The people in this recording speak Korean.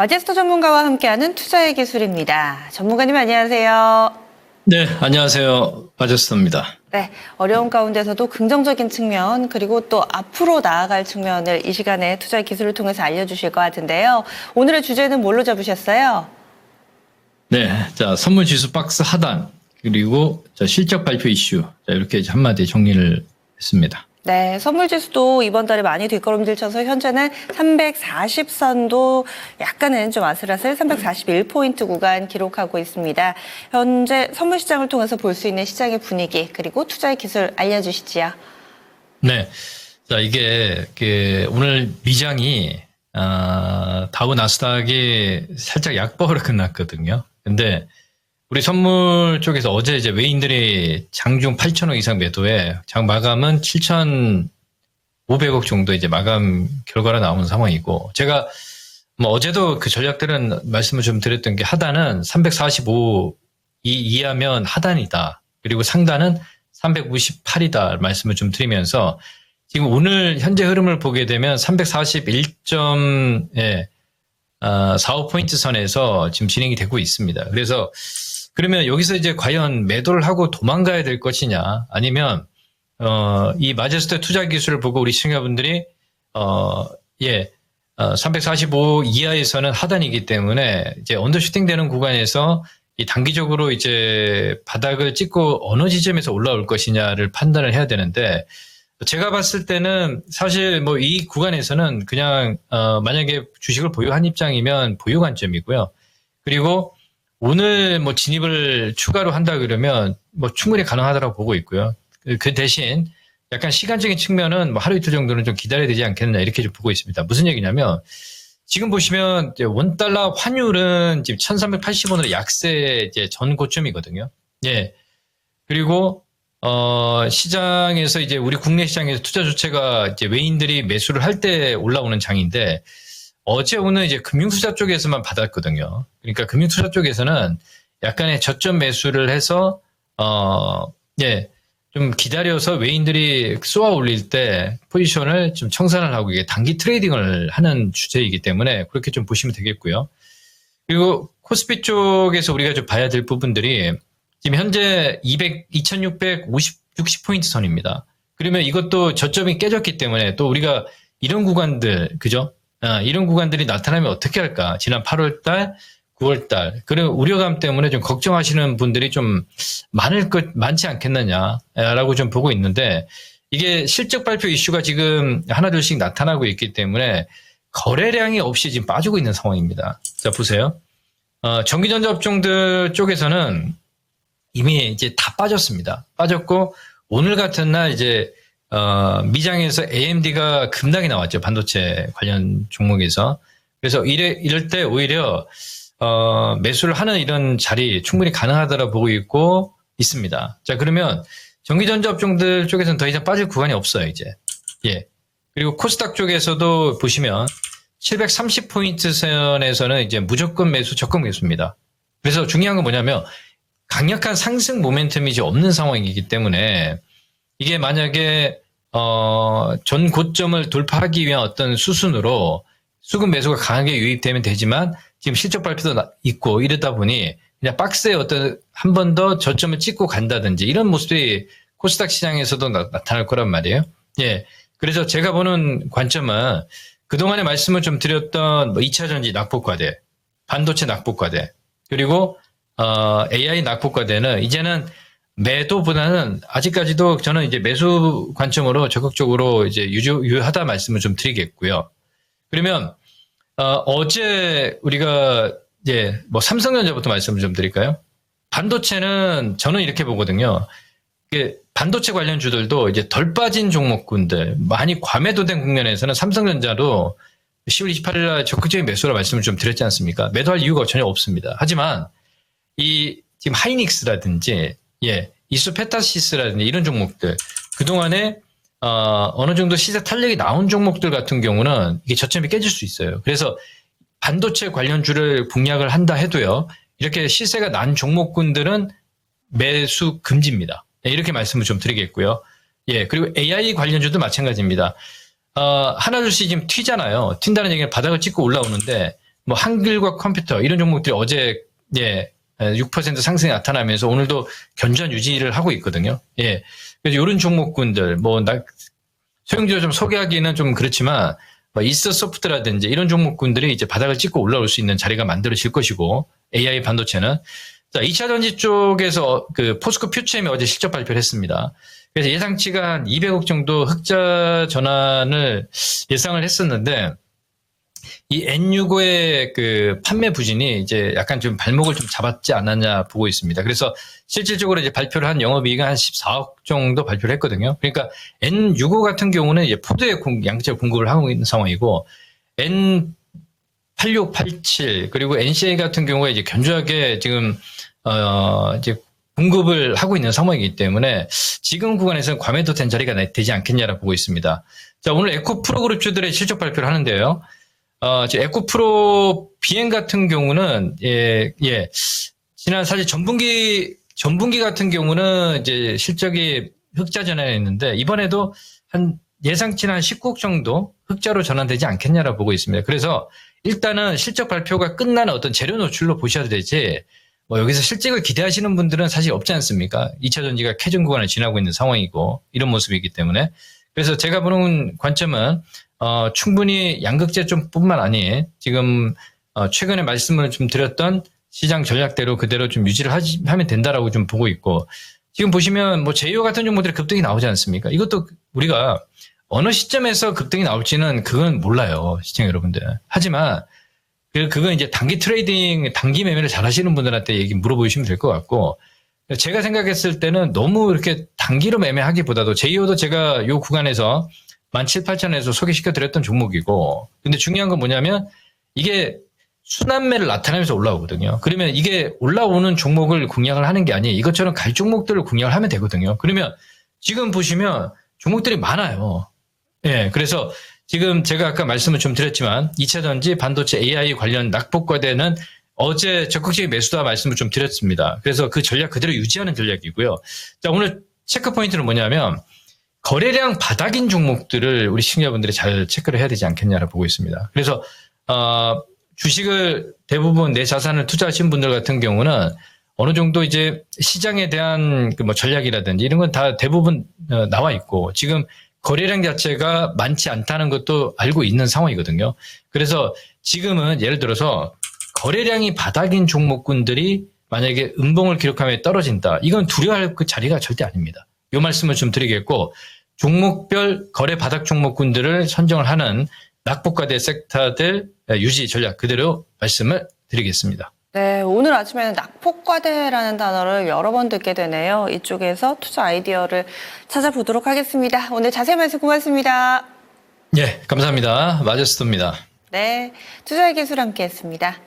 마제스터 전문가와 함께하는 투자의 기술입니다. 전문가님 안녕하세요. 네, 안녕하세요. 마제스터입니다. 네, 어려운 가운데서도 긍정적인 측면 그리고 또 앞으로 나아갈 측면을 이 시간에 투자의 기술을 통해서 알려주실 것 같은데요. 오늘의 주제는 뭘로 잡으셨어요? 네, 자 선물 지수 박스 하단 그리고 실적 발표 이슈 이렇게 이제 한마디 정리를 했습니다. 네, 선물지수도 이번 달에 많이 뒷걸음질 쳐서 현재는 340선도 약간은 좀 아슬아슬 341포인트 구간 기록하고 있습니다. 현재 선물시장을 통해서 볼 수 있는 시장의 분위기 그리고 투자의 기술 알려주시지요. 네, 자 이게 오늘 미장이 다우 나스닥이 살짝 약보로 끝났거든요. 근데 우리 선물 쪽에서 어제 이제 외인들이 장중 8천억 이상 매도에 장 마감은 7,500억 정도 이제 마감 결과가 나오는 상황이고, 제가 뭐 어제도 그 전략들은 말씀을 좀 드렸던 게 하단은 345 이하면 하단이다. 그리고 상단은 358이다 말씀을 좀 드리면서 지금 오늘 현재 흐름을 보게 되면 341.45포인트 선에서 지금 진행이 되고 있습니다. 그래서 그러면 여기서 이제 과연 매도를 하고 도망가야 될 것이냐, 아니면 이 마제스터 투자 기술을 보고 우리 시청자분들이 345 이하에서는 하단이기 때문에 이제 언더슈팅 되는 구간에서 이 단기적으로 이제 바닥을 찍고 어느 지점에서 올라올 것이냐를 판단을 해야 되는데, 제가 봤을 때는 사실 뭐 이 구간에서는 그냥 만약에 주식을 보유한 입장이면 보유 관점이고요. 그리고 오늘 뭐 진입을 추가로 한다 그러면 뭐 충분히 가능하다고 보고 있고요. 그 대신 약간 시간적인 측면은 뭐 하루 이틀 정도는 좀 기다려야 되지 않겠느냐 이렇게 좀 보고 있습니다. 무슨 얘기냐면 지금 보시면 원달러 환율은 지금 1380원으로 약세 이제 전 고점이거든요. 예. 그리고 시장에서 이제 우리 국내 시장에서 투자 주체가 이제 외인들이 매수를 할 때 올라오는 장인데, 어제 오늘 이제 금융투자 쪽에서만 받았거든요. 그러니까 금융투자 쪽에서는 약간의 저점 매수를 해서, 좀 기다려서 외인들이 쏘아 올릴 때 포지션을 좀 청산을 하고 이게 단기 트레이딩을 하는 주제이기 때문에 그렇게 좀 보시면 되겠고요. 그리고 코스피 쪽에서 우리가 좀 봐야 될 부분들이 지금 현재 2660포인트 선입니다. 그러면 이것도 저점이 깨졌기 때문에 또 우리가 이런 구간들, 그죠? 이런 구간들이 나타나면 어떻게 할까? 지난 8월달, 9월달, 그런 우려감 때문에 좀 걱정하시는 분들이 좀 많지 않겠느냐라고 좀 보고 있는데, 이게 실적 발표 이슈가 지금 하나둘씩 나타나고 있기 때문에 거래량이 없이 지금 빠지고 있는 상황입니다. 자, 보세요. 전기전자 업종들 쪽에서는 이미 이제 다 빠졌습니다. 빠졌고, 오늘 같은 날 이제 미장에서 AMD가 급락이 나왔죠. 반도체 관련 종목에서. 그래서 이럴 때 오히려 매수를 하는 이런 자리 충분히 가능하다고 보고 있습니다. 자, 그러면 전기전자 업종들 쪽에서는 더 이상 빠질 구간이 없어요, 이제. 예. 그리고 코스닥 쪽에서도 보시면 730포인트 선에서는 이제 무조건 매수, 적극 매수입니다. 그래서 중요한 건 뭐냐면 강력한 상승 모멘텀이 이제 없는 상황이기 때문에 이게 만약에 전 고점을 돌파하기 위한 어떤 수순으로 수급 매수가 강하게 유입되면 되지만 지금 실적 발표도 있고 이러다 보니 그냥 박스에 어떤 한 번 더 저점을 찍고 간다든지 이런 모습이 코스닥 시장에서도 나타날 거란 말이에요. 예. 그래서 제가 보는 관점은 그동안에 말씀을 좀 드렸던 2차 전지 낙폭과대, 반도체 낙폭과대, 그리고 AI 낙폭과대는 이제는 매도보다는 아직까지도 저는 이제 매수 관점으로 적극적으로 이제 유효하다 말씀을 좀 드리겠고요. 그러면 어제 우리가 이제 뭐 삼성전자부터 말씀을 좀 드릴까요? 반도체는 저는 이렇게 보거든요. 반도체 관련주들도 이제 덜 빠진 종목군들, 많이 과매도된 국면에서는 삼성전자도 10월 28일 날 적극적인 매수라 말씀을 좀 드렸지 않습니까? 매도할 이유가 전혀 없습니다. 하지만 지금 하이닉스라든지 이수페타시스라든지 이런 종목들, 그동안에 어느 정도 시세 탄력이 나온 종목들 같은 경우는 이게 저점이 깨질 수 있어요. 그래서 반도체 관련주를 공략을 한다 해도요, 이렇게 시세가 난 종목군들은 매수 금지입니다. 이렇게 말씀을 좀 드리겠고요. 그리고 AI 관련주도 마찬가지입니다. 하나둘씩 지금 튀잖아요. 튄다는 얘기는 바닥을 찍고 올라오는데 뭐 한글과 컴퓨터 이런 종목들이 어제 6% 상승이 나타나면서 오늘도 견조한 유지를 하고 있거든요. 예. 그래서 이런 종목군들 소형주를 좀 소개하기는 좀 그렇지만 뭐 이서소프트라든지 이런 종목군들이 이제 바닥을 찍고 올라올 수 있는 자리가 만들어질 것이고 AI 반도체는 자 2차 전지 쪽에서 그 포스코 퓨처엠이 어제 실적 발표를 했습니다. 그래서 예상치가 한 200억 정도 흑자 전환을 예상을 했었는데 이 N65의 그 판매 부진이 이제 약간 좀 발목을 좀 잡았지 않았냐 보고 있습니다. 그래서 실질적으로 이제 발표를 한 영업이익은 한 14억 정도 발표를 했거든요. 그러니까 N65 같은 경우는 이제 포드에 양극재를 공급을 하고 있는 상황이고 N86, 87 그리고 NCA 같은 경우에 이제 견조하게 지금 이제 공급을 하고 있는 상황이기 때문에 지금 구간에서는 과매도된 자리가 되지 않겠냐라고 보고 있습니다. 자, 오늘 에코프로 그룹주들의 실적 발표를 하는데요. 에코프로 비행 같은 경우는, 지난 사실 전분기 같은 경우는 이제 실적이 흑자 전환했는데, 이번에도 예상치는 한 19억 정도 흑자로 전환되지 않겠냐라고 보고 있습니다. 그래서 일단은 실적 발표가 끝나는 어떤 재료 노출로 보셔야 되지, 여기서 실적을 기대하시는 분들은 사실 없지 않습니까? 2차 전지가 캐전 구간을 지나고 있는 상황이고, 이런 모습이기 때문에. 그래서 제가 보는 관점은, 충분히 양극재 쪽뿐만 아니 지금 최근에 말씀을 좀 드렸던 시장 전략대로 그대로 좀 유지를 하면 된다라고 좀 보고 있고 지금 보시면 뭐 제이오 같은 종목들이 급등이 나오지 않습니까? 이것도 우리가 어느 시점에서 급등이 나올지는 그건 몰라요, 시청 여러분들. 하지만 그건 이제 단기 트레이딩, 단기 매매를 잘 하시는 분들한테 얘기 물어보시면 될 것 같고 제가 생각했을 때는 너무 이렇게 단기로 매매하기보다도 제이오도 제가 요 구간에서 17,800원에서 소개시켜 드렸던 종목이고 근데 중요한 건 뭐냐면 이게 순환매를 나타내면서 올라오거든요. 그러면 이게 올라오는 종목을 공략을 하는 게 아니에요. 이것처럼 갈 종목들을 공략을 하면 되거든요. 그러면 지금 보시면 종목들이 많아요. 예, 그래서 지금 제가 아까 말씀을 좀 드렸지만 2차 전지 반도체 AI 관련 낙폭과대는 어제 적극적인 매수다 말씀을 좀 드렸습니다. 그래서 그 전략 그대로 유지하는 전략이고요. 자, 오늘 체크 포인트는 뭐냐면 거래량 바닥인 종목들을 우리 시청자분들이 잘 체크를 해야 되지 않겠냐라고 보고 있습니다. 그래서 주식을 대부분 내 자산을 투자하신 분들 같은 경우는 어느 정도 이제 시장에 대한 그 뭐 전략이라든지 이런 건 다 대부분 나와 있고 지금 거래량 자체가 많지 않다는 것도 알고 있는 상황이거든요. 그래서 지금은 예를 들어서 거래량이 바닥인 종목군들이 만약에 음봉을 기록하면 떨어진다. 이건 두려워할 그 자리가 절대 아닙니다. 이 말씀을 좀 드리겠고 종목별 거래 바닥 종목군들을 선정을 하는 낙폭과대 섹터들 유지 전략 그대로 말씀을 드리겠습니다. 네, 오늘 아침에는 낙폭과대라는 단어를 여러 번 듣게 되네요. 이쪽에서 투자 아이디어를 찾아보도록 하겠습니다. 오늘 자세히 말씀 고맙습니다. 네, 감사합니다. 마제스토입니다. 네, 투자의 기술 함께했습니다.